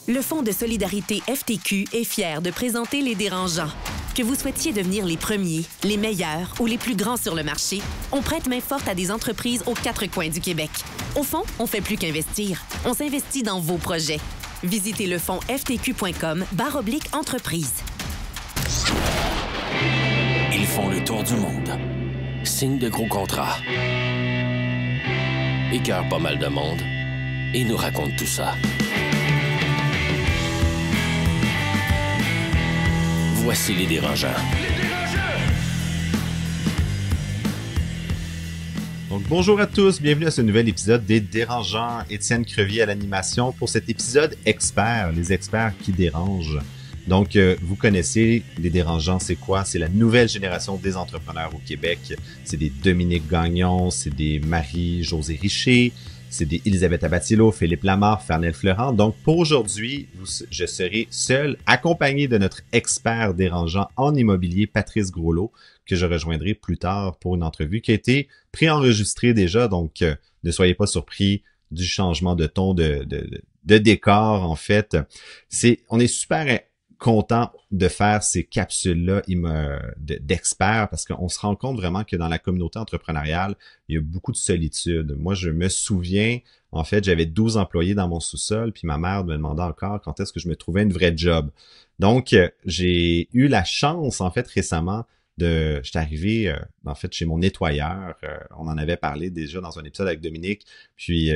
Le Fonds de solidarité FTQ est fier de présenter Les Dérangeants. Que vous souhaitiez devenir les premiers, les meilleurs ou les plus grands sur le marché, on prête main forte à des entreprises aux quatre coins du Québec. Au fond, on fait plus qu'investir. On s'investit dans vos projets. Visitez le fonds ftq.com/entreprise. Ils font le tour du monde. Signent de gros contrats. Écœurent pas mal de monde. Et nous racontent tout ça. Voici Les Dérangeants. Donc, bonjour à tous, bienvenue à ce nouvel épisode des Dérangeants. Étienne Crevier à l'animation pour cet épisode expert, les experts qui dérangent. Donc, vous connaissez les Dérangeants, c'est quoi? C'est la nouvelle génération des entrepreneurs au Québec. C'est des Dominique Gagnon, c'est des Marie-Josée Richer, c'est des Elisabeth Abatiello, Philippe Lamarre, Fernel Fleurant. Donc, pour aujourd'hui, je serai seul, accompagné de notre expert dérangeant en immobilier, Patrice Groslot, que je rejoindrai plus tard pour une entrevue qui a été préenregistrée déjà. Donc, ne soyez pas surpris du changement de ton, de décor, en fait. On est super content de faire ces capsules-là d'experts parce qu'on se rend compte vraiment que dans la communauté entrepreneuriale, il y a beaucoup de solitude. Moi, je me souviens, en fait, j'avais 12 employés dans mon sous-sol, puis ma mère me demandait encore quand est-ce que je me trouvais une vraie job. Donc, j'ai eu la chance, en fait, récemment, j'étais arrivé, en fait, chez mon nettoyeur. On en avait parlé déjà dans un épisode avec Dominique. Puis,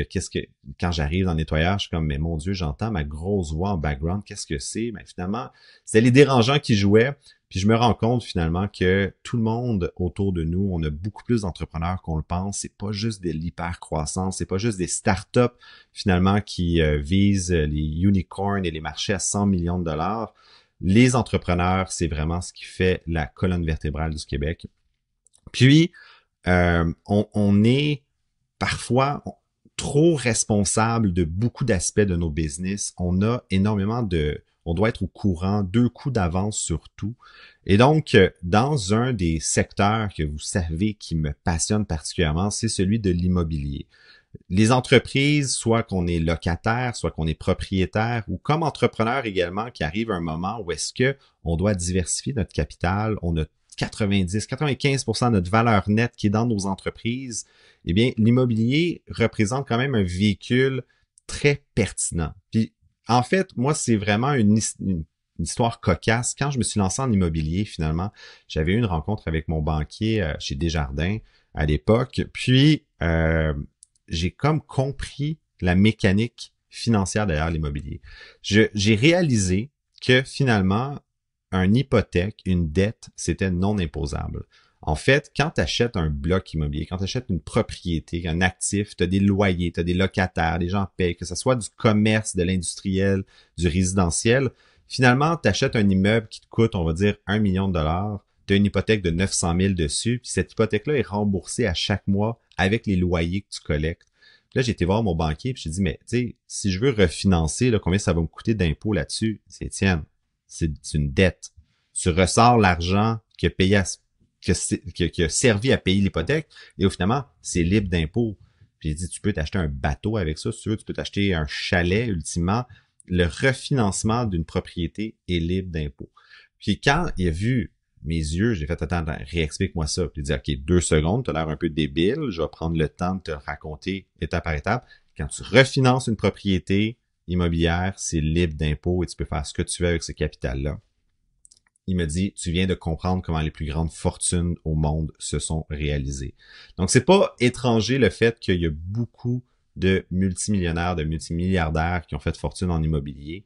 quand j'arrive dans le nettoyeur, je suis comme, mais mon Dieu, j'entends ma grosse voix en background. Qu'est-ce que c'est? Ben, finalement, c'était les dérangeants qui jouaient. Puis, je me rends compte, finalement, que tout le monde autour de nous, on a beaucoup plus d'entrepreneurs qu'on le pense. C'est pas juste de l'hyper-croissance. C'est pas juste des startups, finalement, qui visent les unicorns et les marchés à 100 millions de dollars. Les entrepreneurs, c'est vraiment ce qui fait la colonne vertébrale du Québec. Puis, on est parfois trop responsable de beaucoup d'aspects de nos business. On a énormément on doit être au courant, 2 coups d'avance sur tout. Et donc, dans un des secteurs que vous savez qui me passionne particulièrement, c'est celui de l'immobilier. Les entreprises, soit qu'on est locataire, soit qu'on est propriétaire, ou comme entrepreneur également, qui arrive un moment où est-ce que on doit diversifier notre capital, on a 95% de notre valeur nette qui est dans nos entreprises, eh bien, l'immobilier représente quand même un véhicule très pertinent. Puis, en fait, moi, c'est vraiment une histoire cocasse. Quand je me suis lancé en immobilier, finalement, j'avais eu une rencontre avec mon banquier chez Desjardins à l'époque, puis j'ai comme compris la mécanique financière derrière l'immobilier. J'ai réalisé que finalement, une hypothèque, une dette, c'était non imposable. En fait, quand tu achètes un bloc immobilier, quand tu achètes une propriété, un actif, tu as des loyers, tu as des locataires, les gens payent, que ce soit du commerce, de l'industriel, du résidentiel, finalement, tu achètes un immeuble qui te coûte, on va dire, 1 million de dollars, tu as une hypothèque de 900 000 dessus, puis cette hypothèque-là est remboursée à chaque mois avec les loyers que tu collectes. Puis là, j'ai été voir mon banquier, puis j'ai dit, mais tu sais, si je veux refinancer, là, combien ça va me coûter d'impôts là-dessus? C'est Étienne, c'est une dette. Tu ressors l'argent qui a payé qui a servi à payer l'hypothèque, et finalement, c'est libre d'impôts. Puis j'ai dit, tu peux t'acheter un bateau avec ça, si tu veux, tu peux t'acheter un chalet, ultimement. Le refinancement d'une propriété est libre d'impôts. Puis quand il a vu mes yeux, j'ai fait, attends, réexplique-moi ça. Puis il dit, OK, 2 secondes, tu as l'air un peu débile, je vais prendre le temps de te raconter étape par étape. Quand tu refinances une propriété immobilière, c'est libre d'impôts et tu peux faire ce que tu veux avec ce capital-là. Il me dit, tu viens de comprendre comment les plus grandes fortunes au monde se sont réalisées. Donc, c'est pas étranger le fait qu'il y a beaucoup de multimillionnaires, de multimilliardaires qui ont fait fortune en immobilier.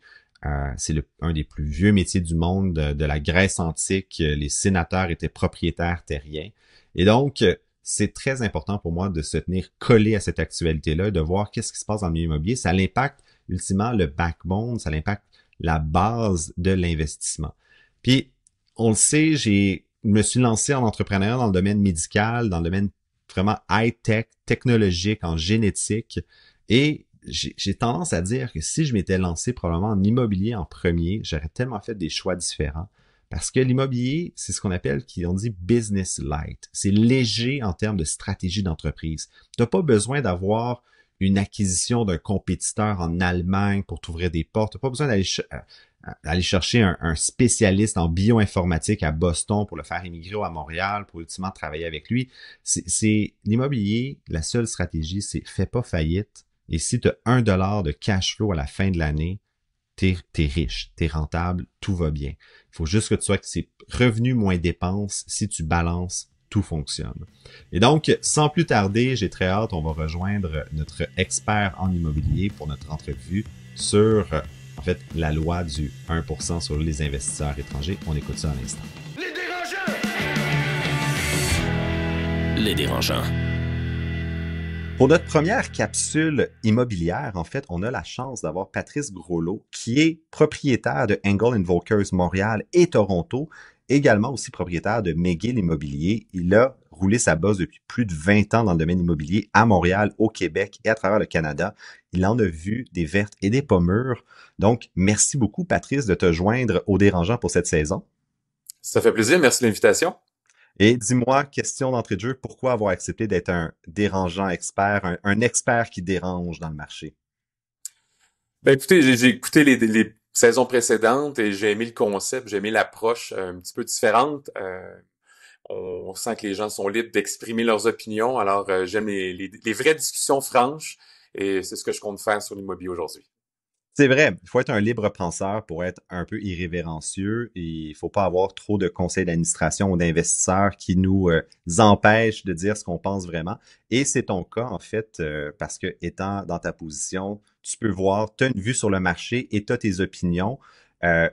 C'est un des plus vieux métiers du monde de la Grèce antique. Les sénateurs étaient propriétaires terriens. Et donc, c'est très important pour moi de se tenir collé à cette actualité-là, de voir qu'est-ce qui se passe dans le milieu immobilier. Ça l'impacte ultimement le backbone, ça l'impacte la base de l'investissement. Puis, on le sait, je me suis lancé en entrepreneuriat dans le domaine médical, dans le domaine vraiment high-tech, technologique, en génétique. Et j'ai tendance à dire que si je m'étais lancé probablement en immobilier en premier, j'aurais tellement fait des choix différents. Parce que l'immobilier, c'est ce qu'on appelle, on dit business light. C'est léger en termes de stratégie d'entreprise. Tu n'as pas besoin d'avoir une acquisition d'un compétiteur en Allemagne pour t'ouvrir des portes. T'as pas besoin d'aller chercher un spécialiste en bioinformatique à Boston pour le faire émigrer à Montréal, pour ultimement travailler avec lui. C'est l'immobilier, la seule stratégie, c'est fais pas faillite. Et si tu as $1 de cash flow à la fin de l'année, t'es riche, t'es rentable, tout va bien. Il faut juste que tu sois que c'est revenu moins dépenses. Si tu balances, tout fonctionne. Et donc, sans plus tarder, j'ai très hâte, on va rejoindre notre expert en immobilier pour notre entrevue sur, en fait, la loi du 1% sur les investisseurs étrangers. On écoute ça à l'instant. Les dérangeants! Les dérangeants. Pour notre première capsule immobilière, en fait, on a la chance d'avoir Patrice Groslot, qui est propriétaire de Angle Invokers Montréal et Toronto, également aussi propriétaire de McGill Immobilier. Il a roulé sa bosse depuis plus de 20 ans dans le domaine immobilier à Montréal, au Québec et à travers le Canada. Il en a vu des vertes et des pas mûres. Donc, merci beaucoup, Patrice, de te joindre aux dérangeants pour cette saison. Ça fait plaisir, merci de l'invitation. Et dis-moi, question d'entrée de jeu, pourquoi avoir accepté d'être un dérangeant expert, un expert qui dérange dans le marché? Ben écoutez, j'ai écouté les saisons précédentes et j'ai aimé le concept, j'ai aimé l'approche un petit peu différente. On sent que les gens sont libres d'exprimer leurs opinions, alors j'aime les vraies discussions franches et c'est ce que je compte faire sur l'immobilier aujourd'hui. C'est vrai, il faut être un libre penseur pour être un peu irrévérencieux et il faut pas avoir trop de conseils d'administration ou d'investisseurs qui nous empêchent de dire ce qu'on pense vraiment. Et c'est ton cas, en fait, parce que étant dans ta position, tu peux voir, tu as une vue sur le marché et tu as tes opinions.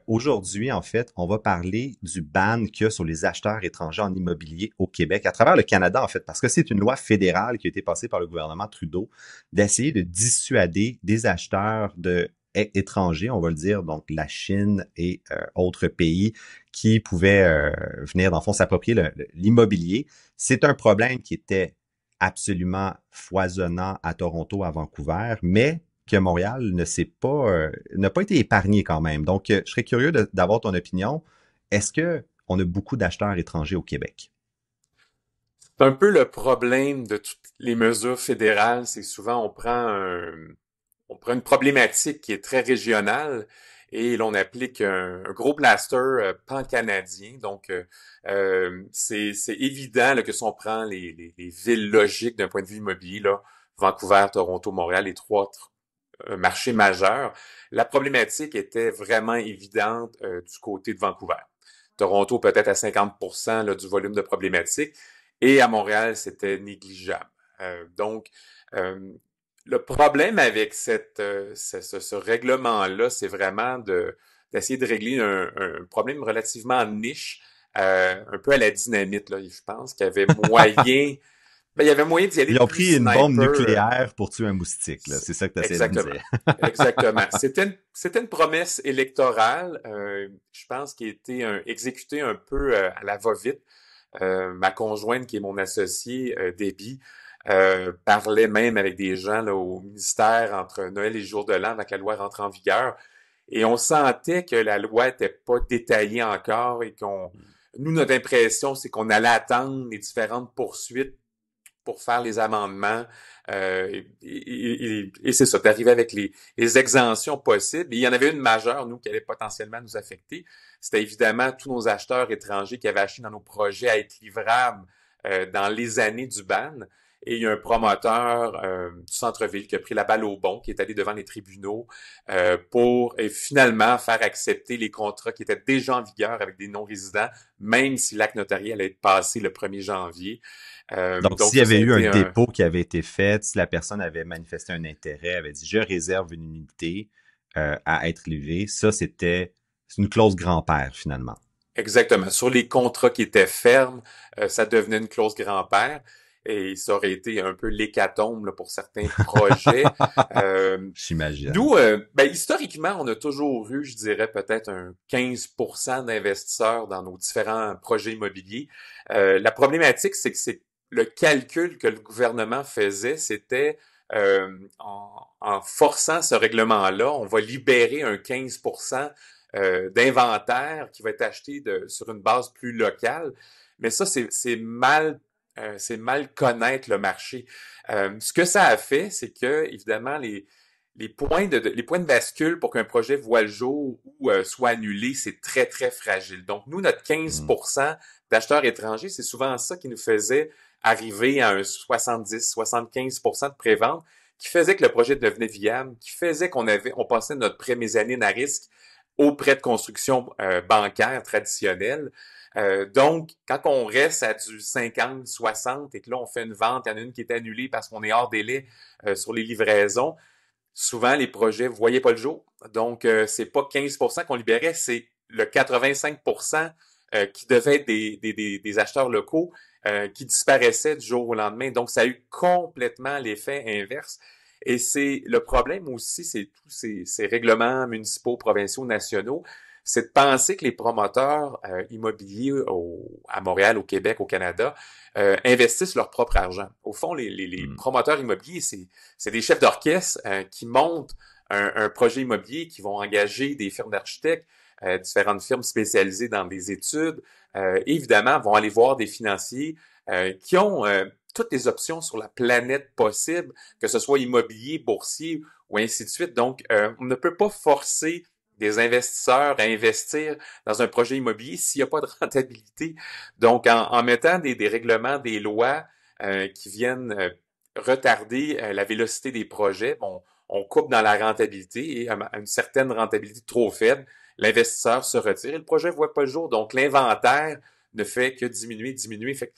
Aujourd'hui, en fait, on va parler du ban qu'il y a sur les acheteurs étrangers en immobilier au Québec, à travers le Canada, en fait, parce que c'est une loi fédérale qui a été passée par le gouvernement Trudeau d'essayer de dissuader des acheteurs étrangers, on va le dire, donc la Chine et autres pays qui pouvaient venir, dans le fond, s'approprier l'immobilier. C'est un problème qui était absolument foisonnant à Toronto, à Vancouver, mais que Montréal n'a pas été épargné quand même. Donc, je serais curieux d'avoir ton opinion. Est-ce que on a beaucoup d'acheteurs étrangers au Québec? C'est un peu le problème de toutes les mesures fédérales, c'est souvent on prend une problématique qui est très régionale et l'on applique un gros plaster pan-canadien. Donc, c'est évident là, que si on prend les villes logiques d'un point de vue immobilier, là, Vancouver, Toronto, Montréal, les trois marchés majeurs, la problématique était vraiment évidente du côté de Vancouver. Toronto peut-être à 50% là, du volume de problématiques et à Montréal, c'était négligeable. Le problème avec ce règlement-là, c'est vraiment d'essayer de régler un problème relativement niche, un peu à la dynamite, là. Je pense qu'il y avait moyen, il y avait moyen d'y aller. Ils ont plus pris une sniper. bombe nucléaire pour tuer un moustique, là. C'est ça que tu essaies de me dire. Exactement. C'était une promesse électorale, je pense, qui a été exécutée un peu à la va-vite. Ma conjointe, qui est mon associée, Debbie, parlait même avec des gens là, au ministère entre Noël et le jour de l'an avant que la loi rentre en vigueur. Et on sentait que la loi n'était pas détaillée encore et nous, notre impression, c'est qu'on allait attendre les différentes poursuites pour faire les amendements. Et c'est ça, d'arriver avec les exemptions possibles. Et il y en avait une majeure, nous, qui allait potentiellement nous affecter. C'était évidemment tous nos acheteurs étrangers qui avaient acheté dans nos projets à être livrables dans les années du ban. Et il y a un promoteur du centre-ville qui a pris la balle au bond, qui est allé devant les tribunaux pour finalement faire accepter les contrats qui étaient déjà en vigueur avec des non-résidents, même si l'acte notarié allait être passé le 1er janvier. Donc s'il y avait eu un dépôt qui avait été fait, si la personne avait manifesté un intérêt, avait dit « je réserve une unité à être livrée », c'est une clause grand-père finalement. Exactement. Sur les contrats qui étaient fermes, ça devenait une clause grand-père. Et ça aurait été un peu l'hécatombe là, pour certains projets. J'imagine. Nous, historiquement, on a toujours eu, je dirais, peut-être un 15% d'investisseurs dans nos différents projets immobiliers. La problématique, c'est que c'est le calcul que le gouvernement faisait, c'était en forçant ce règlement-là, on va libérer un 15% d'inventaire qui va être acheté sur une base plus locale. Mais ça, c'est mal c'est mal connaître le marché. Ce que ça a fait, c'est que, évidemment, les points de bascule pour qu'un projet voit le jour ou soit annulé, c'est très, très fragile. Donc, nous, notre 15% d'acheteurs étrangers, c'est souvent ça qui nous faisait arriver à un 70-75% de prévente, qui faisait que le projet devenait viable, qui faisait on passait notre prêt mézzanine à risque au prêt de construction bancaire traditionnel. Donc, quand on reste à du 50-60 et que là, on fait une vente, il y en a une qui est annulée parce qu'on est hors délai sur les livraisons, souvent, les projets ne voyaient pas le jour. Donc, c'est pas 15% qu'on libérait, c'est le 85% qui devait être des acheteurs locaux qui disparaissaient du jour au lendemain. Donc, ça a eu complètement l'effet inverse. Et c'est le problème aussi, c'est tous ces règlements municipaux, provinciaux, nationaux, c'est de penser que les promoteurs immobiliers à Montréal, au Québec, au Canada, investissent leur propre argent. Au fond, les promoteurs immobiliers, c'est des chefs d'orchestre qui montent un projet immobilier, qui vont engager des firmes d'architectes, différentes firmes spécialisées dans des études, évidemment, vont aller voir des financiers qui ont toutes les options sur la planète possible, que ce soit immobilier, boursier ou ainsi de suite. Donc, on ne peut pas forcer des investisseurs à investir dans un projet immobilier s'il n'y a pas de rentabilité. Donc, en mettant des règlements, des lois qui viennent retarder la vélocité des projets, on coupe dans la rentabilité et à une certaine rentabilité trop faible, l'investisseur se retire et le projet ne voit pas le jour. Donc, l'inventaire ne fait que diminuer. Fait que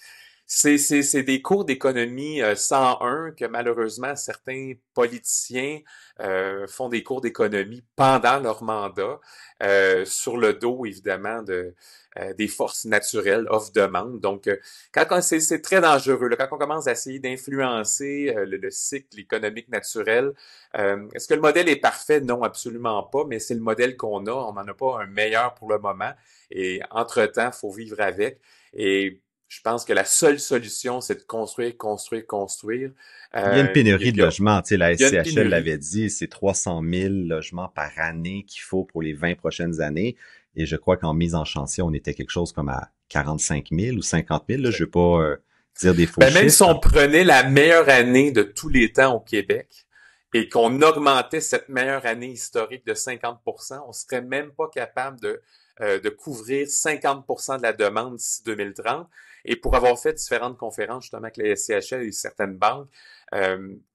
c'est des cours d'économie 101 que malheureusement certains politiciens font des cours d'économie pendant leur mandat sur le dos évidemment des forces naturelles off-demande. Donc c'est très dangereux là, quand on commence à essayer d'influencer le cycle économique naturel. Est-ce que le modèle est parfait? Non, absolument pas, mais c'est le modèle qu'on a. On n'en a pas un meilleur pour le moment et entre-temps, il faut vivre avec. Et je pense que la seule solution, c'est de construire. Il y a une pénurie de logements. Tu sais, la il y a une SCHL pénurie. l'avait dit, c'est 300 000 logements par année qu'il faut pour les 20 prochaines années. Et je crois qu'en mise en chantier, on était quelque chose comme à 45 000 ou 50 000. Là, je ne veux pas dire des faux chiffres. Même si on prenait la meilleure année de tous les temps au Québec et qu'on augmentait cette meilleure année historique de 50%, on serait même pas capable de couvrir 50% de la demande d'ici 2030. Et pour avoir fait différentes conférences justement avec la SCHL et certaines banques,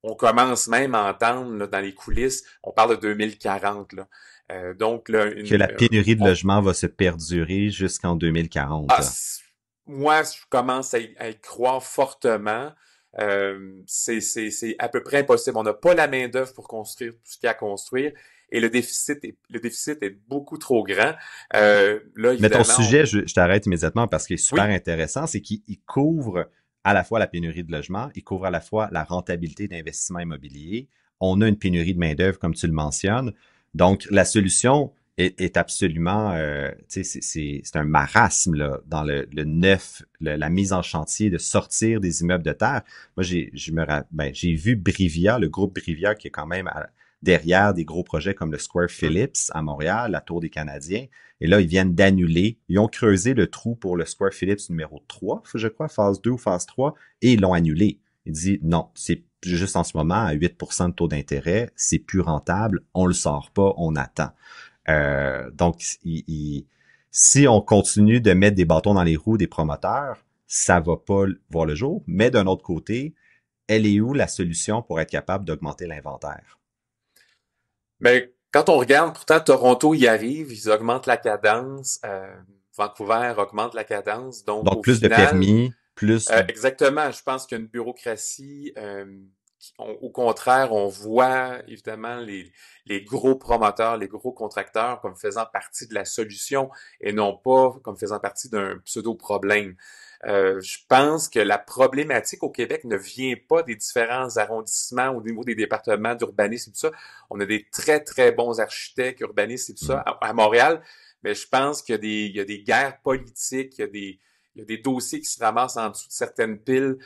on commence même à entendre là, dans les coulisses, on parle de 2040. Là. Donc là, que la pénurie de logements va se perdurer jusqu'en 2040. Moi, je commence à y croire fortement. C'est à peu près impossible. On n'a pas la main-d'œuvre pour construire tout ce qu'il y a à construire. Et le déficit est beaucoup trop grand. Là, mais ton sujet, je t'arrête immédiatement parce qu'il est super intéressant, c'est qu'il couvre à la fois la pénurie de logements, il couvre à la fois la rentabilité d'investissement immobilier. On a une pénurie de main-d'œuvre, comme tu le mentionnes. Donc, la solution est absolument, tu sais, c'est un marasme là, dans le neuf, la mise en chantier de sortir des immeubles de terre. Moi, j'ai vu Brivia, le groupe Brivia, qui est quand même derrière des gros projets comme le Square Phillips à Montréal, la Tour des Canadiens. Et là, ils viennent d'annuler. Ils ont creusé le trou pour le Square Phillips numéro 3, je crois, phase 2 ou phase 3, et ils l'ont annulé. Il dit non, c'est juste en ce moment à 8% de taux d'intérêt, c'est plus rentable, on le sort pas, on attend. Donc, si on continue de mettre des bâtons dans les roues des promoteurs, ça va pas voir le jour. Mais d'un autre côté, elle est où la solution pour être capable d'augmenter l'inventaire? Mais quand on regarde, pourtant, Toronto y arrive, ils augmentent la cadence, Vancouver augmente la cadence. Donc plus de permis, plus... exactement, je pense qu'il y a une bureaucratie... au contraire, on voit évidemment les gros promoteurs, les gros contracteurs comme faisant partie de la solution et non pas comme faisant partie d'un pseudo-problème. Je pense que la problématique au Québec ne vient pas des différents arrondissements au niveau des départements d'urbanisme et tout ça. On a des très, très bons architectes, urbanistes et tout ça à Montréal, mais je pense qu'il y a des guerres politiques, il y a des dossiers qui se ramassent en dessous de certaines piles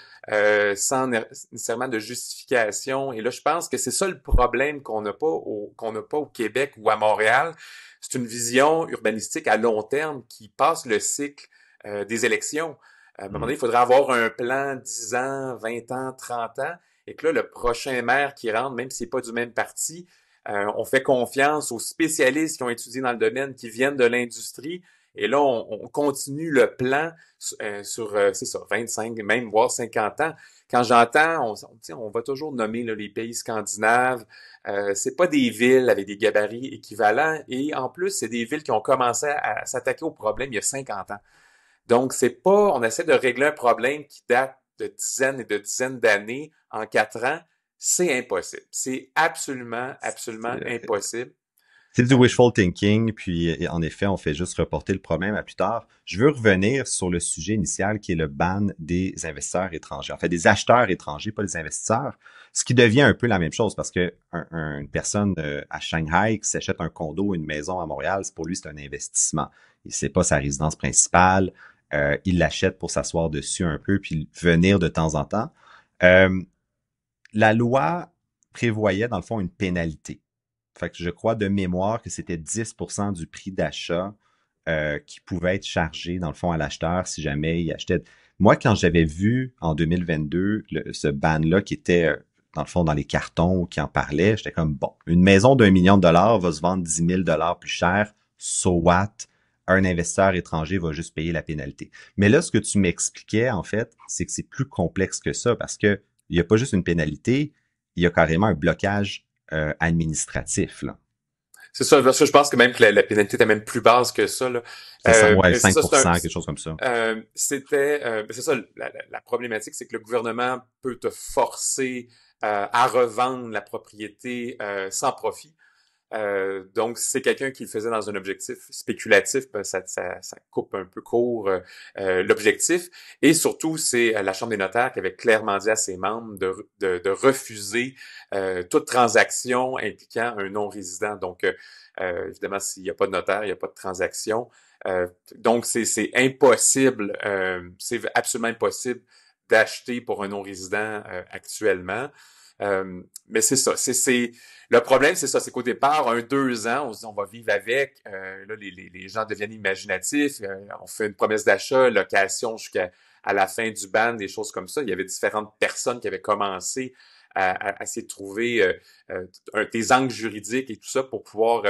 sans nécessairement de justification. Et là, je pense que c'est ça le problème qu'on n'a pas au Québec ou à Montréal. C'est une vision urbanistique à long terme qui passe le cycle des élections. À un moment donné, il faudrait avoir un plan 10 ans, 20 ans, 30 ans, et que là, le prochain maire qui rentre, même s'il n'est pas du même parti, on fait confiance aux spécialistes qui ont étudié dans le domaine, qui viennent de l'industrie, et là, on continue le plan c'est ça, 25, même voire 50 ans. Quand j'entends, on va toujours nommer là, les pays scandinaves, c'est pas des villes avec des gabarits équivalents, et en plus, c'est des villes qui ont commencé à s'attaquer au problème il y a 50 ans. Donc, c'est pas, on essaie de régler un problème qui date de dizaines et de dizaines d'années en 4 ans. C'est impossible. C'est absolument, absolument impossible. C'est du wishful thinking, puis en effet, on fait juste reporter le problème à plus tard. Je veux revenir sur le sujet initial qui est le ban des investisseurs étrangers. En fait, des acheteurs étrangers, pas des investisseurs, ce qui devient un peu la même chose parce que une personne à Shanghai qui s'achète un condo ou une maison à Montréal, pour lui, c'est un investissement. C'est pas sa résidence principale. Il l'achète pour s'asseoir dessus un peu puis venir de temps en temps. La loi prévoyait, dans le fond, une pénalité. Fait que je crois de mémoire que c'était 10% du prix d'achat qui pouvait être chargé, dans le fond, à l'acheteur si jamais il achetait. Moi, quand j'avais vu en 2022 ce ban-là qui était, dans le fond, dans les cartons qui en parlait, j'étais comme, bon, une maison d'1 million de dollars va se vendre 10 000 $ plus cher, so what? Un investisseur étranger va juste payer la pénalité. Mais là, ce que tu m'expliquais, en fait, c'est que c'est plus complexe que ça parce que il n'y a pas juste une pénalité, il y a carrément un blocage administratif, là. C'est ça, parce que je pense que même que la pénalité était même plus basse que ça, là. C'est ça, ouais, 5%, quelque chose comme ça. C'est ça, la problématique, c'est que le gouvernement peut te forcer à revendre la propriété sans profit. Donc, si c'est quelqu'un qui le faisait dans un objectif spéculatif, ben ça coupe un peu court l'objectif. Et surtout, c'est la Chambre des notaires qui avait clairement dit à ses membres de refuser toute transaction impliquant un non-résident. Donc, évidemment, s'il n'y a pas de notaire, il n'y a pas de transaction. Donc, c'est impossible, c'est absolument impossible d'acheter pour un non-résident actuellement. Mais c'est ça, le problème, c'est ça, c'est qu'au départ, 2 ans, on se dit on va vivre avec. Là, les gens deviennent imaginatifs. On fait une promesse d'achat, location jusqu'à la fin du ban, des choses comme ça. Il y avait différentes personnes qui avaient commencé à essayer de trouver des angles juridiques et tout ça pour pouvoir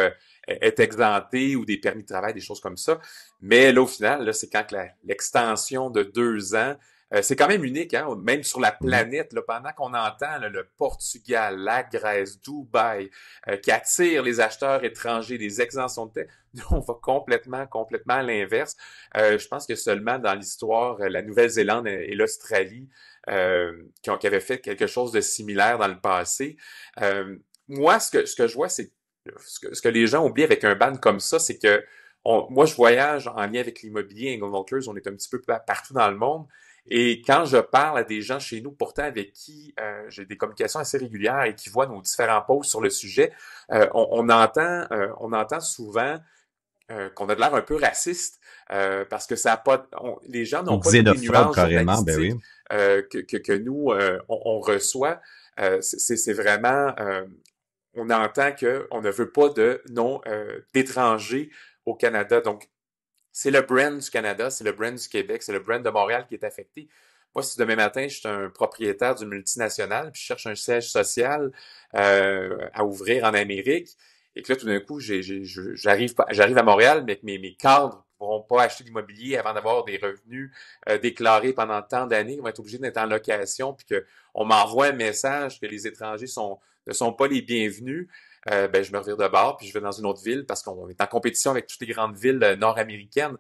être exemptés ou des permis de travail, des choses comme ça. Mais là, au final, là, c'est quand l'extension de 2 ans. C'est quand même unique, hein? Même sur la planète, là, pendant qu'on entend là, le Portugal, la Grèce, Dubaï, qui attirent les acheteurs étrangers, des exemptions de taxes, nous, on va complètement à l'inverse. Je pense que seulement dans l'histoire, la Nouvelle-Zélande et l'Australie qui avaient fait quelque chose de similaire dans le passé. Moi, ce que je vois, c'est ce que les gens oublient avec un ban comme ça, c'est que moi, je voyage en lien avec l'immobilier. Golden Close, on est un petit peu partout dans le monde. Et quand je parle à des gens chez nous, pourtant avec qui j'ai des communications assez régulières et qui voient nos différents posts sur le sujet, on entend souvent qu'on a de l'air un peu raciste parce que ça a pas, les gens n'ont pas toutes les nuances carrément, ben oui. que nous on reçoit. C'est vraiment, on entend que on ne veut pas d'étrangers au Canada. Donc c'est le brand du Canada, c'est le brand du Québec, c'est le brand de Montréal qui est affecté. Moi, si demain matin, je suis un propriétaire d'une multinationale, puis je cherche un siège social à ouvrir en Amérique, et que là, tout d'un coup, j'arrive à Montréal, mais que mes cadres ne pourront pas acheter d'immobilier avant d'avoir des revenus déclarés pendant tant d'années, ils vont être obligés d'être en location, puis qu'on m'envoie un message que les étrangers ne sont pas les bienvenus. Je me revire de bord puis je vais dans une autre ville parce qu'on est en compétition avec toutes les grandes villes nord-américaines.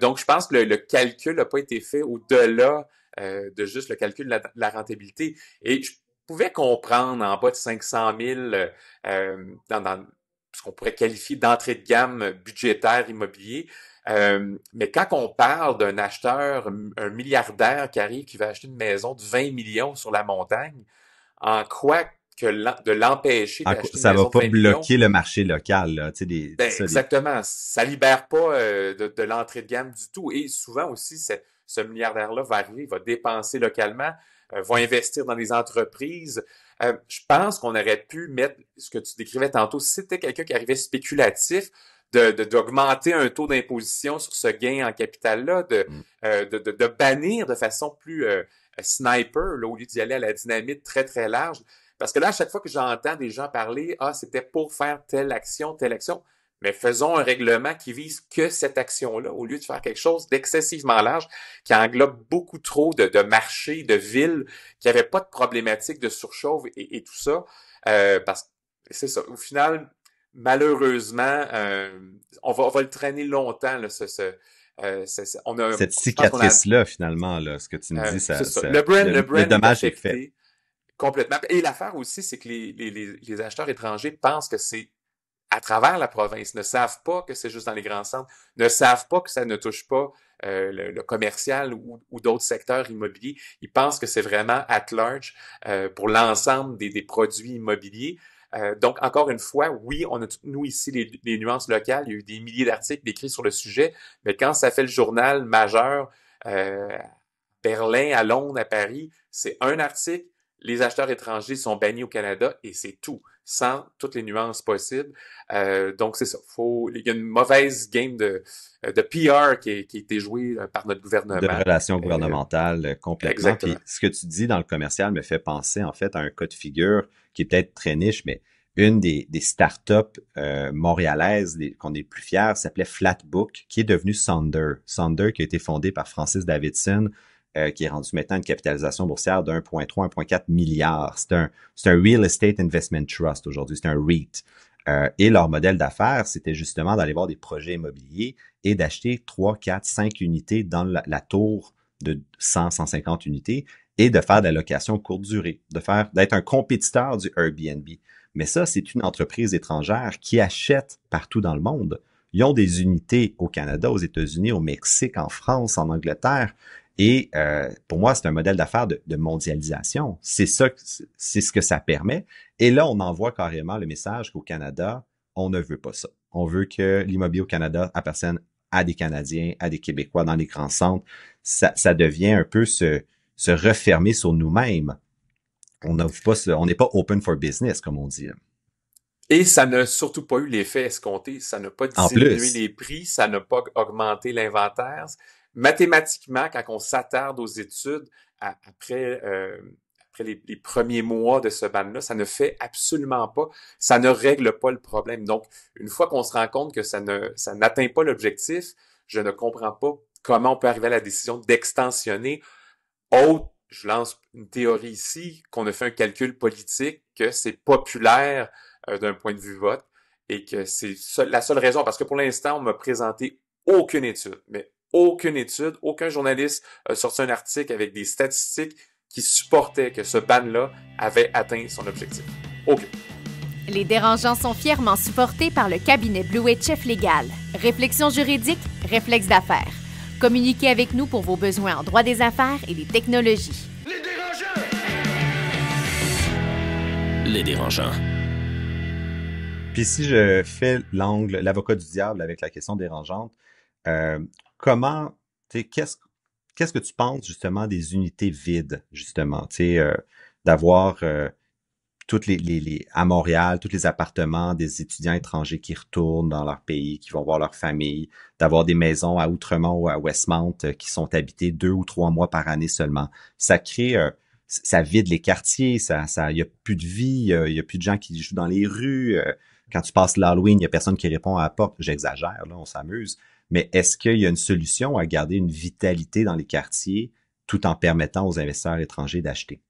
Donc, je pense que le calcul n'a pas été fait au-delà de juste le calcul de la rentabilité. Et je pouvais comprendre en bas de 500 000 dans ce qu'on pourrait qualifier d'entrée de gamme budgétaire immobilier. Mais quand on parle d'un acheteur, un milliardaire qui arrive, qui va acheter une maison de 20 millions sur la montagne, en quoi de l'empêcher d'acheter une ça maison va pas de 20 millions. bloquer le marché local, là, tu sais, exactement. Ça libère pas de l'entrée de gamme du tout. Et souvent aussi, ce milliardaire-là va arriver, va dépenser localement, va investir dans des entreprises. Je pense qu'on aurait pu mettre ce que tu décrivais tantôt. Si c'était quelqu'un qui arrivait spéculatif, d'augmenter un taux d'imposition sur ce gain en capital-là, de bannir de façon plus sniper, là, au lieu d'y aller à la dynamite très, très large. Parce que là, à chaque fois que j'entends des gens parler, c'était pour faire telle action, mais faisons un règlement qui vise que cette action-là, au lieu de faire quelque chose d'excessivement large, qui englobe beaucoup trop de marchés, de villes, qui n'avaient pas de problématique de surchauffe et tout ça. Parce que c'est ça. Au final, malheureusement, on va le traîner longtemps, là, cette cicatrice-là, finalement, là, ce que tu me dis, c'est ça. Le brand dommage est fait. Complètement. Et l'affaire aussi, c'est que les acheteurs étrangers pensent que c'est à travers la province, ne savent pas que c'est juste dans les grands centres, ne savent pas que ça ne touche pas le commercial ou d'autres secteurs immobiliers. Ils pensent que c'est vraiment at large pour l'ensemble des produits immobiliers. Donc, encore une fois, oui, on a nous ici les nuances locales. Il y a eu des milliers d'articles écrits sur le sujet, mais quand ça fait le journal majeur à Berlin, à Londres, à Paris, c'est un article. Les acheteurs étrangers sont bannis au Canada et c'est tout, sans toutes les nuances possibles. Donc, c'est ça. Il y a une mauvaise game de PR qui a été jouée par notre gouvernement. De relations gouvernementales, complètement. Exactement. Puis, ce que tu dis dans le commercial me fait penser, en fait, à un cas de figure qui est peut-être très niche, mais une des startups montréalaises qu'on est plus fiers s'appelait Flatbook, qui est devenue Sonder. Sonder, qui a été fondée par Francis Davidson, qui est rendu maintenant une capitalisation boursière de 1,3, 1,4 milliards. C'est un Real Estate Investment Trust aujourd'hui, c'est un REIT. Et leur modèle d'affaires, c'était justement d'aller voir des projets immobiliers et d'acheter 3, 4, 5 unités dans la tour de 100, 150 unités et de faire de la location courte durée, d'être un compétiteur du Airbnb. Mais ça, c'est une entreprise étrangère qui achète partout dans le monde. Ils ont des unités au Canada, aux États-Unis, au Mexique, en France, en Angleterre. Et pour moi, c'est un modèle d'affaires de mondialisation. C'est ce que ça permet. Et là, on envoie carrément le message qu'au Canada, on ne veut pas ça. On veut que l'immobilier au Canada appartienne à des Canadiens, à des Québécois dans les grands centres. Ça devient un peu se refermer sur nous-mêmes. On n'est pas open for business, comme on dit. Et ça n'a surtout pas eu l'effet escompté. Ça n'a pas diminué les prix, ça n'a pas augmenté l'inventaire. Mathématiquement, quand on s'attarde aux études après les premiers mois de ce ban-là, ça ne fait absolument pas, ça ne règle pas le problème. Donc, une fois qu'on se rend compte que ça n'atteint pas l'objectif, je ne comprends pas comment on peut arriver à la décision d'extensionner. Je lance une théorie ici, qu'on a fait un calcul politique, que c'est populaire d'un point de vue vote et que c'est la seule raison, parce que pour l'instant, on m'a présenté aucune étude, mais aucune étude, aucun journaliste a sorti un article avec des statistiques qui supportaient que ce ban-là avait atteint son objectif. Aucun. Les dérangeants sont fièrement supportés par le cabinet Blue & Chef Légal. Réflexion juridique, réflexe d'affaires. Communiquez avec nous pour vos besoins en droit des affaires et des technologies. Les dérangeants! Les dérangeants. Puis si je fais l'avocat du diable avec la question dérangeante, qu'est-ce que tu penses justement des unités vides, justement, d'avoir toutes à Montréal, tous les appartements des étudiants étrangers qui retournent dans leur pays, qui vont voir leur famille, d'avoir des maisons à Outremont ou à Westmount qui sont habitées 2 ou 3 mois par année seulement. Ça crée, ça vide les quartiers, il y a plus de vie, il y a plus de gens qui jouent dans les rues. Quand tu passes l'Halloween, il y a personne qui répond à la porte. J'exagère, là, on s'amuse. Mais est-ce qu'il y a une solution à garder une vitalité dans les quartiers tout en permettant aux investisseurs étrangers d'acheter?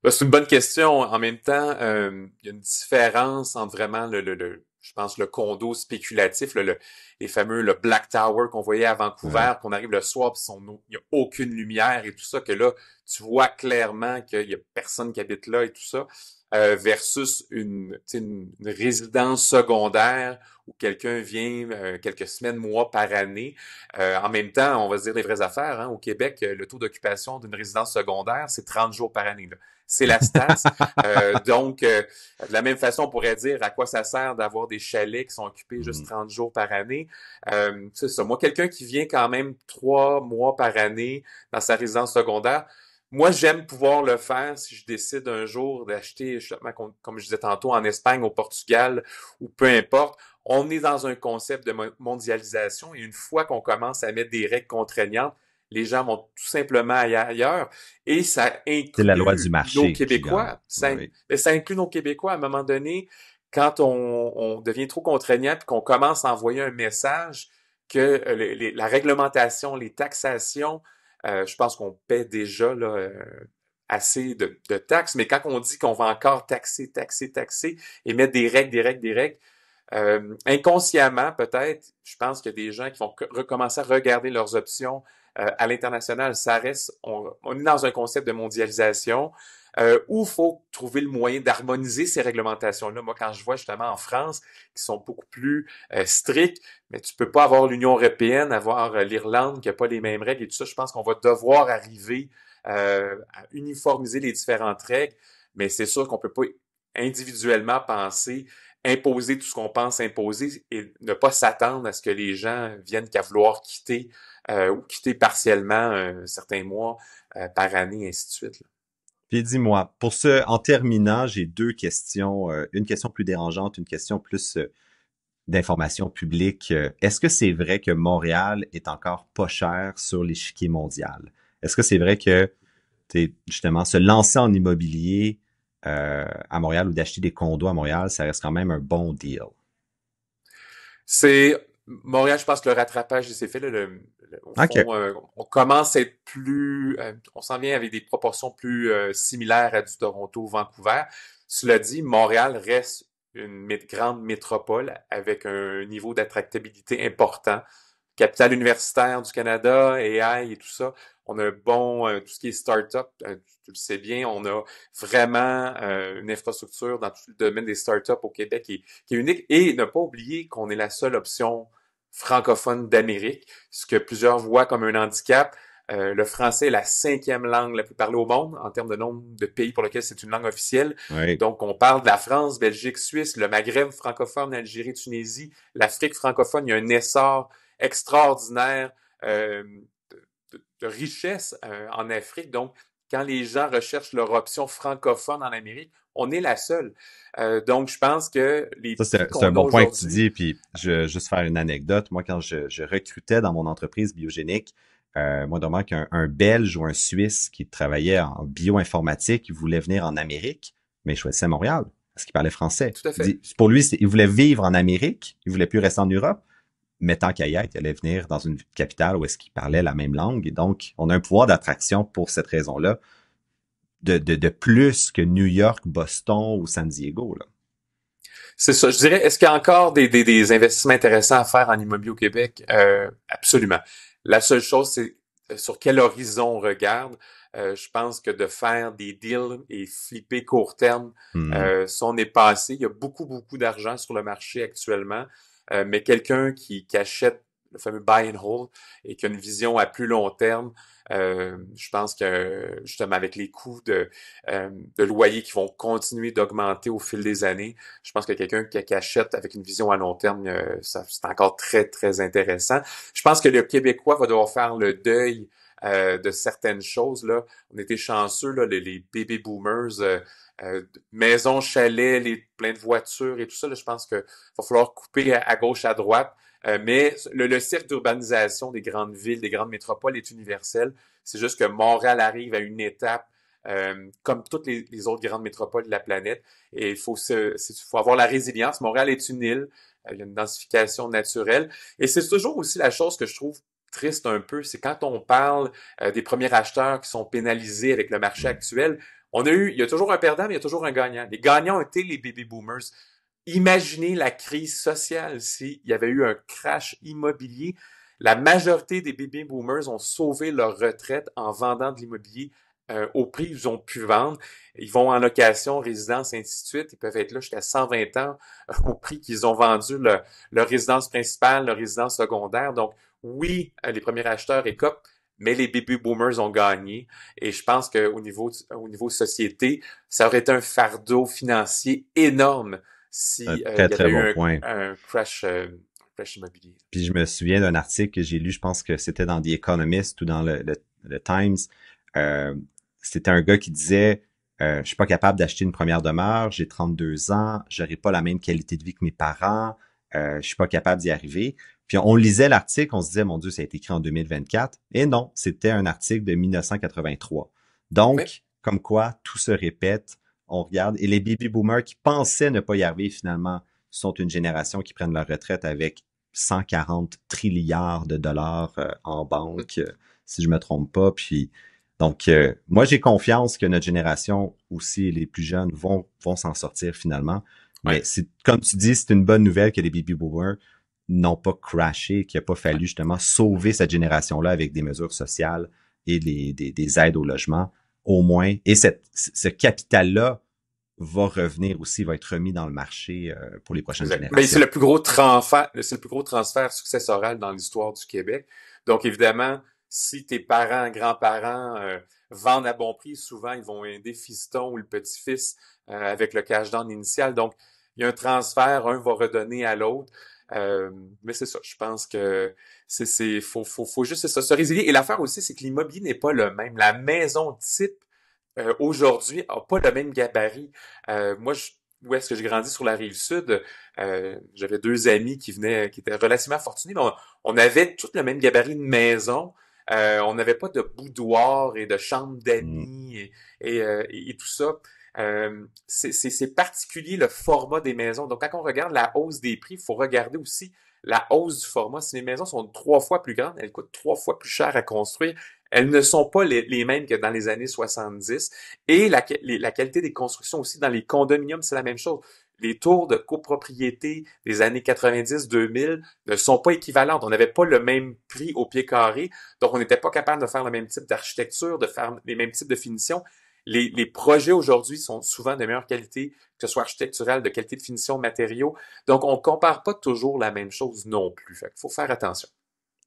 C'est une bonne question. En même temps, il y a une différence entre vraiment je pense, le condo spéculatif, les fameux Black Tower qu'on voyait à Vancouver, qu'on arrive le soir, puis il n'y a aucune lumière et tout ça, que là, tu vois clairement qu'il y a personne qui habite là et tout ça. Versus une résidence secondaire où quelqu'un vient quelques semaines, mois par année. En même temps, on va se dire les vraies affaires. Au Québec, le taux d'occupation d'une résidence secondaire, c'est 30 jours par année. Là. C'est la stat. Donc, de la même façon, on pourrait dire à quoi ça sert d'avoir des chalets qui sont occupés juste 30 jours par année. C'est ça. Moi, quelqu'un qui vient quand même 3 mois par année dans sa résidence secondaire, moi, j'aime pouvoir le faire si je décide un jour d'acheter, justement, comme je disais tantôt, en Espagne, au Portugal, ou peu importe. on est dans un concept de mondialisation et une fois qu'on commence à mettre des règles contraignantes, les gens vont tout simplement aller ailleurs et ça C'est la loi inclut du marché nos qui gagne. Québécois. Oui. Ça inclut nos Québécois à un moment donné quand on devient trop contraignant puis qu'on commence à envoyer un message que la réglementation, les taxations, je pense qu'on paie déjà là, assez de taxes, mais quand on dit qu'on va encore taxer et mettre des règles, inconsciemment peut-être, je pense qu'il y a des gens qui vont recommencer à regarder leurs options à l'international. Ça reste, on est dans un concept de mondialisation où il faut trouver le moyen d'harmoniser ces réglementations-là. Moi, quand je vois justement en France, qui sont beaucoup plus strictes, mais tu peux pas avoir l'Union européenne, avoir l'Irlande qui a pas les mêmes règles et tout ça. Je pense qu'on va devoir arriver à uniformiser les différentes règles, mais c'est sûr qu'on peut pas individuellement penser imposer tout ce qu'on pense imposer et ne pas s'attendre à ce que les gens viennent qu'à vouloir quitter ou quitter partiellement certains mois par année, et ainsi de suite, là. Puis dis-moi, en terminant, j'ai deux questions. Une question plus dérangeante, une question plus d'information publique. Est-ce que c'est vrai que Montréal est encore pas cher sur l'échiquier mondial? Est-ce que c'est vrai que justement se lancer en immobilier à Montréal ou d'acheter des condos à Montréal, ça reste quand même un bon deal? Montréal, je pense que le rattrapage s'est fait. Là, au fond, OK. on commence à être on s'en vient avec des proportions plus similaires à du Toronto, Vancouver. Cela dit, Montréal reste une grande métropole avec un niveau d'attractabilité important. Capitale universitaire du Canada, AI et tout ça. On a un bon, tout ce qui est start-up, tu le sais bien, on a vraiment une infrastructure dans tout le domaine des start-up au Québec qui est unique. Et ne pas oublier qu'on est la seule option francophone d'Amérique, ce que plusieurs voient comme un handicap. Le français est la 5e langue la plus parlée au monde en termes de nombre de pays pour lesquels c'est une langue officielle. Oui. Donc, on parle de la France, Belgique, Suisse, le Maghreb francophone, Algérie, Tunisie, l'Afrique francophone. Il y a un essor extraordinaire de richesse en Afrique. Donc, quand les gens recherchent leur option francophone en Amérique, on est la seule. Donc, je pense que les Ça, prix c'est un qu'on a bon point que tu aujourd'hui... dis. Puis, je vais juste faire une anecdote. Moi, quand je recrutais dans mon entreprise biogénique, moi, normalement, qu'un Belge ou un Suisse qui travaillait en bioinformatique, il voulait venir en Amérique, mais il choisissait Montréal parce qu'il parlait français. Tout à fait. Pour lui, il voulait vivre en Amérique, il voulait plus rester en Europe, mais tant qu'à y être, il allait venir dans une capitale où est-ce qu'il parlait la même langue. Et donc, on a un pouvoir d'attraction pour cette raison-là de plus que New York, Boston ou San Diego, là. C'est ça. Je dirais, est-ce qu'il y a encore des investissements intéressants à faire en immobilier au Québec? Absolument. La seule chose, c'est sur quel horizon on regarde. Je pense que de faire des deals et flipper court terme, ça, on est passé. Il y a beaucoup d'argent sur le marché actuellement, mais quelqu'un qui achète le fameux buy and hold et qui a une vision à plus long terme, je pense que justement avec les coûts de loyer qui vont continuer d'augmenter au fil des années, je pense que quelqu'un qui achète avec une vision à long terme, c'est encore très intéressant. Je pense que le Québécois va devoir faire le deuil de certaines choses, là. On était chanceux, là, les baby boomers, maisons, chalets, plein de voitures et tout ça, là, je pense que va falloir couper à gauche, à droite. Mais le cirque d'urbanisation des grandes villes, des grandes métropoles est universel. C'est juste que Montréal arrive à une étape comme toutes les autres grandes métropoles de la planète. Et il faut avoir la résilience. Montréal est une île. Il y a une densification naturelle. Et c'est toujours aussi la chose que je trouve triste un peu, c'est quand on parle des premiers acheteurs qui sont pénalisés avec le marché actuel. Il y a toujours un perdant, mais il y a toujours un gagnant. Les gagnants ont été les baby boomers. Imaginez la crise sociale s'il y avait eu un crash immobilier. La majorité des baby boomers ont sauvé leur retraite en vendant de l'immobilier au prix qu'ils ont pu vendre. Ils vont en location, résidence, ainsi de suite. Ils peuvent être là jusqu'à 120 ans au prix qu'ils ont vendu leur résidence principale, leur résidence secondaire. Donc, oui, les premiers acheteurs écopent, mais les baby boomers ont gagné. Et je pense qu'au niveau société, ça aurait été un fardeau financier énorme si il y avait eu un crash immobilier. Puis je me souviens d'un article que j'ai lu, je pense que c'était dans The Economist ou dans le Times. C'était un gars qui disait je suis pas capable d'acheter une première demeure, j'ai 32 ans, j'aurai pas la même qualité de vie que mes parents, je suis pas capable d'y arriver. Puis on lisait l'article, on se disait, mon Dieu, ça a été écrit en 2024. Et non, c'était un article de 1983. Donc, Oui. comme quoi, tout se répète. On regarde. Et les baby boomers qui pensaient ne pas y arriver, finalement, sont une génération qui prennent leur retraite avec 140 trilliards de dollars en banque, si je me trompe pas. Puis, donc, moi, j'ai confiance que notre génération aussi, les plus jeunes, vont s'en sortir finalement. Mais Ouais. c'est, comme tu dis, c'est une bonne nouvelle que les baby boomers n'ont pas crashé, qu'il n'a pas fallu justement sauver cette génération-là avec des mesures sociales et des aides au logement, au moins. Et ce capital-là va revenir aussi, va être remis dans le marché pour les prochaines Exact. Mais générations. c'est le plus gros transfert successoral dans l'histoire du Québec. Donc, évidemment, si tes parents, grands-parents vendent à bon prix, souvent, ils vont aider fiston ou le petit-fils avec le cash down initial. Donc, il y a un transfert, un va redonner à l'autre. Mais c'est ça, je pense que faut juste se résilier. Et l'affaire aussi, c'est que l'immobilier n'est pas le même. La maison type aujourd'hui n'a pas le même gabarit. Moi, où est-ce que j'ai grandi sur la rive sud, j'avais deux amis qui étaient relativement fortunés, mais on avait tout le même gabarit de maison. On n'avait pas de boudoir et de chambre d'amis et tout ça. C'est particulier le format des maisons. Donc, quand on regarde la hausse des prix, il faut regarder aussi la hausse du format. Si les maisons sont 3 fois plus grandes, elles coûtent 3 fois plus cher à construire. Elles ne sont pas les mêmes que dans les années 70. Et la qualité des constructions aussi dans les condominiums, c'est la même chose. Les tours de copropriété des années 90-2000 ne sont pas équivalentes. On n'avait pas le même prix au pied carré, donc on n'était pas capable de faire le même type d'architecture, de faire les mêmes types de finitions. Les projets aujourd'hui sont souvent de meilleure qualité, que ce soit architectural, de qualité de finition, matériaux. Donc, on compare pas toujours la même chose non plus. Fait qu'il faut faire attention.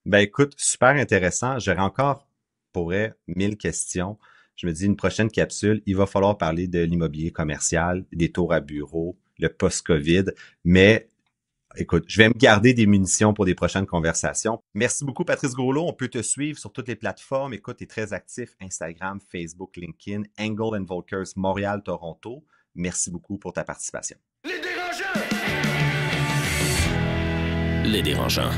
Ben écoute, super intéressant. J'aurais encore, pour vrai, 1000 questions. Je me dis, une prochaine capsule, il va falloir parler de l'immobilier commercial, des tours à bureaux, le post-COVID. Mais écoute, je vais me garder des munitions pour des prochaines conversations. Merci beaucoup, Patrice Groslot. On peut te suivre sur toutes les plateformes. Écoute, tu es très actif. Instagram, Facebook, LinkedIn, Angle & Volkers, Montréal, Toronto. Merci beaucoup pour ta participation. Les dérangeants! Les dérangeants.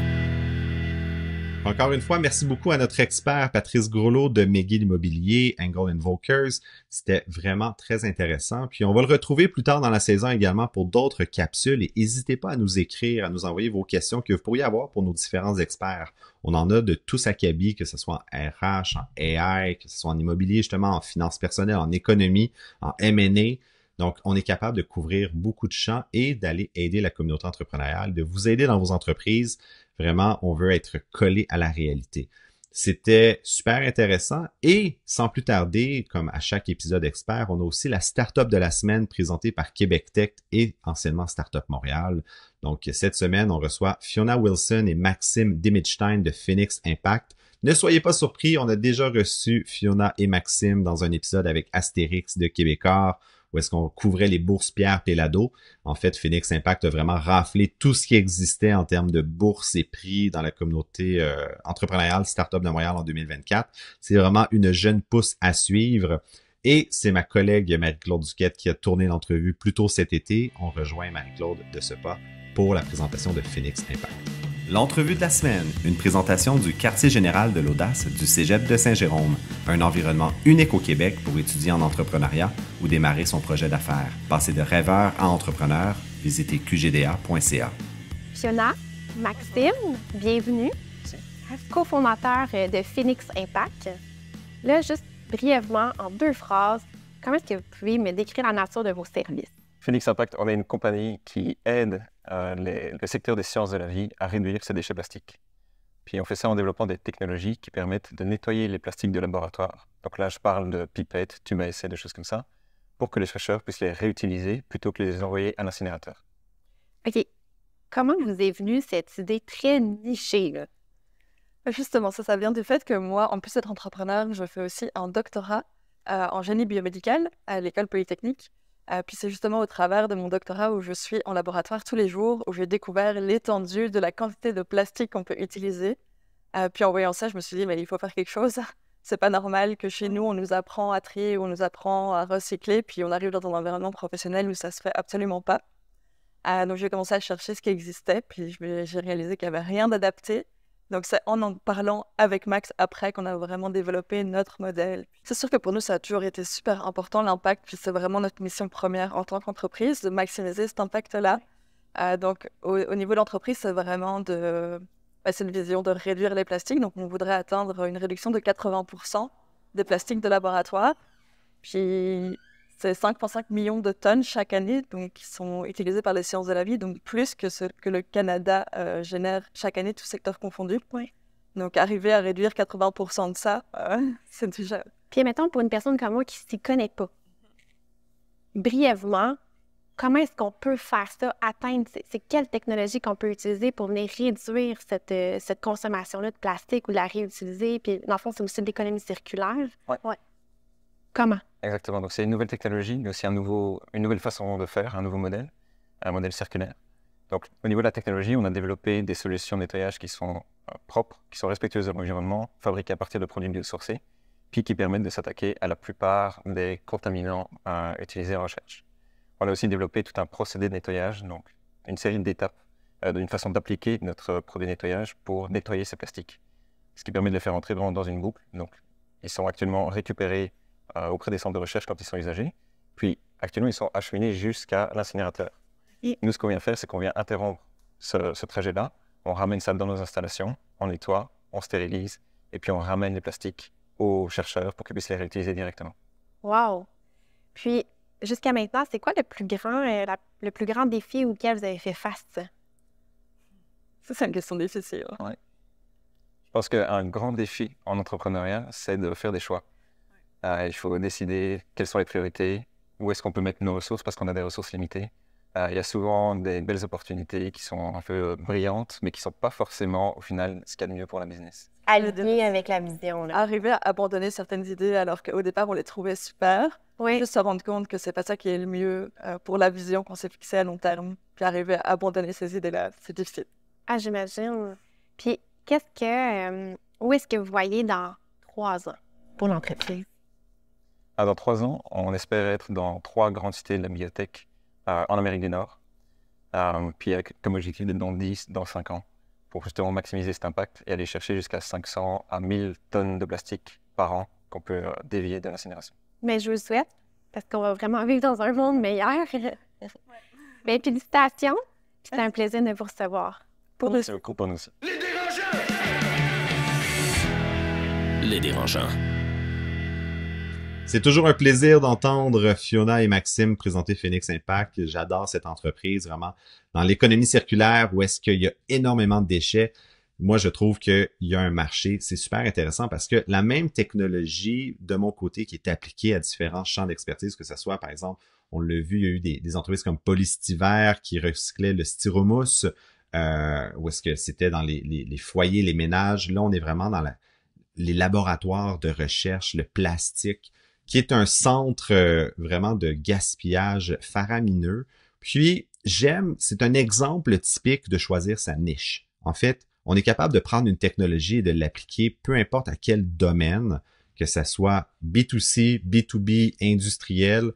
Encore une fois, merci beaucoup à notre expert Patrice Groslot de McGill Immobilier, Angle & Volkers. C'était vraiment très intéressant. Puis on va le retrouver plus tard dans la saison également pour d'autres capsules. Et n'hésitez pas à nous écrire, à nous envoyer vos questions que vous pourriez avoir pour nos différents experts. On en a de tous acabit, que ce soit en RH, en AI, que ce soit en immobilier, justement en finances personnelles, en économie, en M&A. Donc, on est capable de couvrir beaucoup de champs et d'aller aider la communauté entrepreneuriale, de vous aider dans vos entreprises. Vraiment, on veut être collé à la réalité. C'était super intéressant et sans plus tarder, comme à chaque épisode expert, on a aussi la Startup de la semaine présentée par Québec Tech et anciennement Startup Montréal. Donc, cette semaine, on reçoit Fiona Wilson et Maxime Dimidstein de Phoenix Impact. Ne soyez pas surpris, on a déjà reçu Fiona et Maxime dans un épisode avec Astérix de Québécois, où est-ce qu'on couvrait les bourses Pierre Péladeau. En fait, Phoenix Impact a vraiment raflé tout ce qui existait en termes de bourses et prix dans la communauté entrepreneuriale Startup de Montréal en 2024. C'est vraiment une jeune pousse à suivre. Et c'est ma collègue Marie-Claude Duquette qui a tourné l'entrevue plus tôt cet été. On rejoint Marie-Claude de ce pas pour la présentation de Phoenix Impact. L'entrevue de la semaine, une présentation du quartier général de l'audace du Cégep de Saint-Jérôme, un environnement unique au Québec pour étudier en entrepreneuriat ou démarrer son projet d'affaires. Passer de rêveur à entrepreneur, visitez qgda.ca. Fiona, Maxime, bienvenue, cofondateur de Phoenix Impact. Là, juste brièvement, en 2 phrases, comment est-ce que vous pouvez me décrire la nature de vos services? Phoenix Impact, on est une compagnie qui aide le secteur des sciences de la vie à réduire ses déchets plastiques. Puis on fait ça en développant des technologies qui permettent de nettoyer les plastiques de laboratoire. Donc là, je parle de pipettes, tubes à essai, des choses comme ça, pour que les chercheurs puissent les réutiliser plutôt que de les envoyer à l'incinérateur. OK. Comment vous est venue cette idée très nichée, là? Justement, ça vient du fait que moi, en plus d'être entrepreneur, je fais aussi un doctorat en génie biomédical à l'École Polytechnique. Puis c'est justement au travers de mon doctorat où je suis en laboratoire tous les jours, où j'ai découvert l'étendue de la quantité de plastique qu'on peut utiliser. Puis en voyant ça, je me suis dit, mais il faut faire quelque chose. C'est pas normal que chez nous, on nous apprend à trier, on nous apprend à recycler, puis on arrive dans un environnement professionnel où ça se fait absolument pas. Donc, j'ai commencé à chercher ce qui existait, puis j'ai réalisé qu'il n'y avait rien d'adapté. Donc, c'est en parlant avec Max après qu'on a vraiment développé notre modèle. C'est sûr que pour nous, ça a toujours été super important, l'impact, puis c'est vraiment notre mission première en tant qu'entreprise, de maximiser cet impact-là. Donc, au niveau de l'entreprise, c'est vraiment c'est une vision de réduire les plastiques. Donc, on voudrait atteindre une réduction de 80% des plastiques de laboratoire. Puis, c'est 5,5 millions de tonnes chaque année donc, qui sont utilisées par les sciences de la vie, donc plus que ce que le Canada génère chaque année, tout secteur confondu. Oui. Donc, arriver à réduire 80% de ça, c'est déjà... Puis, mettons, pour une personne comme moi qui ne s'y connaît pas, brièvement, comment est-ce qu'on peut faire ça, atteindre, c'est quelle technologie qu'on peut utiliser pour venir réduire cette consommation-là de plastique ou la réutiliser? Puis, dans le fond, c'est aussi de l'économie circulaire. Ouais. Comment? Exactement. Donc, c'est une nouvelle technologie, mais aussi une nouvelle façon de faire, un nouveau modèle, un modèle circulaire. Donc, au niveau de la technologie, on a développé des solutions de nettoyage qui sont propres, qui sont respectueuses de l'environnement, fabriquées à partir de produits biosourcés, puis qui permettent de s'attaquer à la plupart des contaminants utilisés en recherche. On a aussi développé tout un procédé de nettoyage, donc une série d'étapes, d'une façon d'appliquer notre produit de nettoyage pour nettoyer ces plastiques. Ce qui permet de les faire entrer vraiment dans une boucle. Donc, ils sont actuellement récupérés auprès des centres de recherche quand ils sont usagés. Puis, actuellement, ils sont acheminés jusqu'à l'incinérateur. Et... Nous, ce qu'on vient faire, c'est qu'on vient interrompre ce trajet-là. On ramène ça dans nos installations, on nettoie, on stérilise, et puis on ramène les plastiques aux chercheurs pour qu'ils puissent les réutiliser directement. Wow! Puis, jusqu'à maintenant, c'est quoi le plus grand défi auquel vous avez fait face? Ça, c'est une question difficile. Ouais. Je pense qu'un grand défi en entrepreneuriat, c'est de faire des choix. Il faut décider quelles sont les priorités, où est-ce qu'on peut mettre nos ressources parce qu'on a des ressources limitées. Il y a souvent des belles opportunités qui sont un peu brillantes, mais qui ne sont pas forcément, au final, ce qu'il y a de mieux pour la business. Aligné avec la vision. Là. Arriver à abandonner certaines idées alors qu'au départ, on les trouvait super. Oui. Juste se rendre compte que c'est pas ça qui est le mieux pour la vision qu'on s'est fixée à long terme. Puis arriver à abandonner ces idées-là, c'est difficile. Ah, j'imagine. Puis, où est-ce que vous voyez dans 3 ans pour l'entreprise? Dans 3 ans, on espère être dans 3 grandes cités de la biotech en Amérique du Nord. Puis avec comme objectif d'être dans 10, dans 5 ans, pour justement maximiser cet impact et aller chercher jusqu'à 500 à 1000 tonnes de plastique par an qu'on peut dévier de l'incinération. Mais je vous le souhaite, parce qu'on va vraiment vivre dans un monde meilleur. Bien, félicitations. C'était un plaisir de vous recevoir. Merci beaucoup pour nous aussi. Les dérangeants. C'est toujours un plaisir d'entendre Fiona et Maxime présenter Phoenix Impact. J'adore cette entreprise, vraiment, dans l'économie circulaire où est-ce qu'il y a énormément de déchets. Moi, je trouve qu'il y a un marché. C'est super intéressant parce que la même technologie, de mon côté, qui est appliquée à différents champs d'expertise, que ce soit, par exemple, on l'a vu, il y a eu des entreprises comme Polystyver qui recyclaient le styromousse, où est-ce que c'était dans les foyers, les ménages. Là, on est vraiment dans les laboratoires de recherche, le plastique, qui est un centre vraiment de gaspillage faramineux. Puis, c'est un exemple typique de choisir sa niche. En fait, on est capable de prendre une technologie et de l'appliquer, peu importe à quel domaine, que ça soit B2C, B2B, industriel,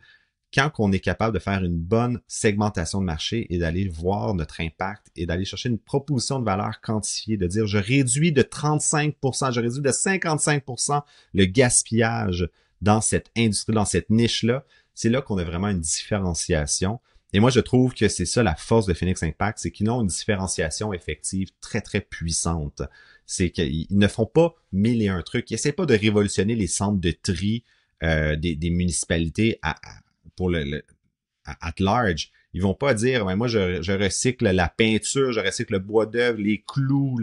quand on est capable de faire une bonne segmentation de marché et d'aller voir notre impact et d'aller chercher une proposition de valeur quantifiée, de dire je réduis de 35%, je réduis de 55% le gaspillage dans cette industrie, dans cette niche-là, c'est là qu'on a vraiment une différenciation. Et moi, je trouve que c'est ça la force de Phoenix Impact, c'est qu'ils ont une différenciation effective très, très puissante. C'est qu'ils ne font pas 1001 trucs. Ils essaient pas de révolutionner les centres de tri des municipalités at large. Ils vont pas dire, ben moi, je recycle la peinture, je recycle le bois d'œuvre, les clous,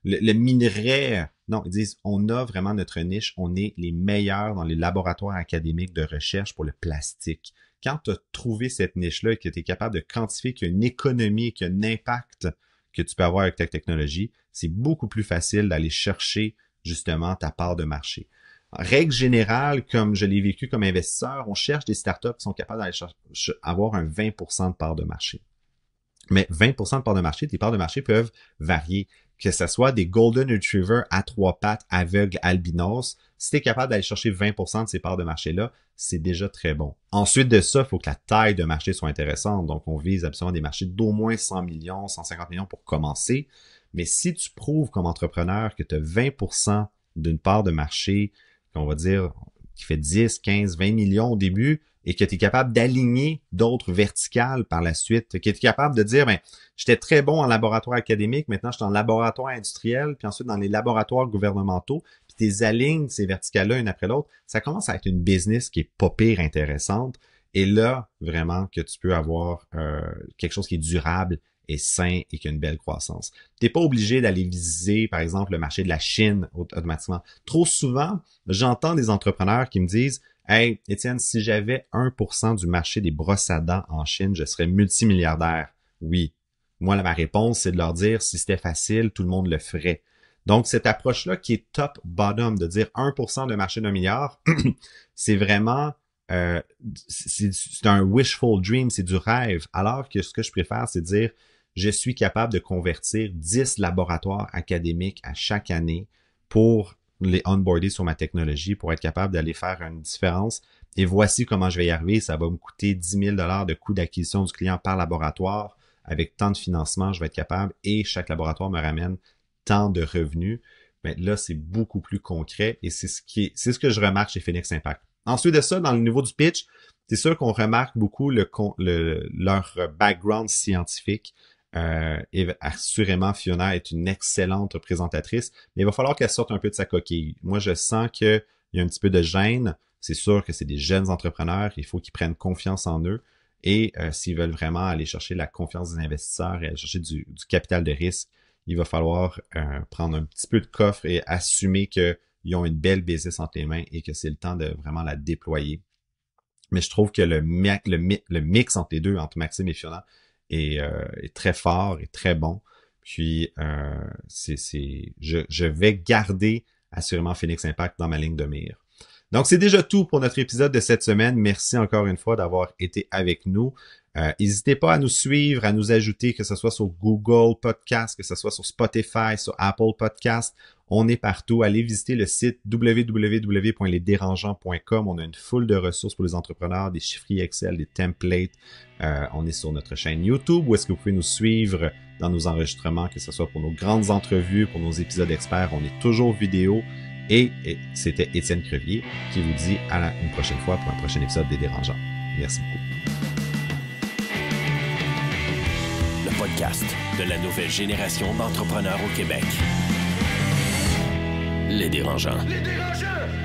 le minerai. Non, ils disent, on a vraiment notre niche, on est les meilleurs dans les laboratoires académiques de recherche pour le plastique. Quand tu as trouvé cette niche-là et que tu es capable de quantifier qu'il y a une économie, qu'il y a un impact que tu peux avoir avec ta technologie, c'est beaucoup plus facile d'aller chercher justement ta part de marché. En règle générale, comme je l'ai vécu comme investisseur, on cherche des startups qui sont capables d'aller avoir un 20% de part de marché. Mais 20% de part de marché, tes parts de marché peuvent varier. que ce soit des Golden Retriever à 3 pattes aveugles albinos, si tu es capable d'aller chercher 20% de ces parts de marché-là, c'est déjà très bon. Ensuite de ça, il faut que la taille de marché soit intéressante. Donc, on vise absolument des marchés d'au moins 100 millions, 150 millions pour commencer. Mais si tu prouves comme entrepreneur que tu as 20% d'une part de marché, qu'on va dire, qui fait 10, 15, 20 millions au début, et que tu es capable d'aligner d'autres verticales par la suite, que tu es capable de dire, ben, j'étais très bon en laboratoire académique, maintenant je suis en laboratoire industriel, puis ensuite dans les laboratoires gouvernementaux, puis tu alignes ces verticales-là une après l'autre, ça commence à être une business qui est pas pire intéressante. Et là, vraiment, que tu peux avoir quelque chose qui est durable et sain et qui a une belle croissance. Tu n'es pas obligé d'aller viser, par exemple, le marché de la Chine automatiquement. Trop souvent, j'entends des entrepreneurs qui me disent « Hey, Étienne, si j'avais 1% du marché des brosses à dents en Chine, je serais multimilliardaire. » Oui. Moi, ma réponse, c'est de leur dire « Si c'était facile, tout le monde le ferait. » Donc, cette approche-là qui est top-bottom, de dire 1% de marché d'1 milliard, c'est vraiment... c'est un wishful dream, c'est du rêve. Alors que ce que je préfère, c'est dire je suis capable de convertir 10 laboratoires académiques à chaque année pour les onboarder sur ma technologie, pour être capable d'aller faire une différence. Et voici comment je vais y arriver. Ça va me coûter 10 000 $ de coût d'acquisition du client par laboratoire. Avec tant de financement, je vais être capable et chaque laboratoire me ramène tant de revenus. Mais là, c'est beaucoup plus concret et c'est ce que je remarque chez Phoenix Impact. Ensuite de ça, dans le niveau du pitch, c'est sûr qu'on remarque beaucoup leur background scientifique. Et assurément, Fiona est une excellente présentatrice, mais il va falloir qu'elle sorte un peu de sa coquille. Moi, je sens qu'il y a un petit peu de gêne. C'est sûr que c'est des jeunes entrepreneurs. Il faut qu'ils prennent confiance en eux. Et s'ils veulent vraiment aller chercher la confiance des investisseurs et aller chercher du capital de risque, il va falloir prendre un petit peu de coffre et assumer qu'ils ont une belle business entre les mains et que c'est le temps de vraiment la déployer. Mais je trouve que le mix entre les deux, entre Maxime et Fiona, est très fort et très bon. Puis, je vais garder assurément Phoenix Impact dans ma ligne de mire. Donc, c'est déjà tout pour notre épisode de cette semaine. Merci encore une fois d'avoir été avec nous. N'hésitez pas à nous suivre, à nous ajouter, que ce soit sur Google Podcast, que ce soit sur Spotify, sur Apple Podcast. On est partout. Allez visiter le site www.lesderangeants.com. On a une foule de ressources pour les entrepreneurs, des chiffriers Excel, des templates. On est sur notre chaîne YouTube où est-ce que vous pouvez nous suivre dans nos enregistrements, que ce soit pour nos grandes entrevues, pour nos épisodes experts. On est toujours vidéo. Et c'était Étienne Crevier qui vous dit à une prochaine fois pour un prochain épisode des Dérangeants. Merci beaucoup. Le podcast de la nouvelle génération d'entrepreneurs au Québec. Les Dérangeants. Les Dérangeants!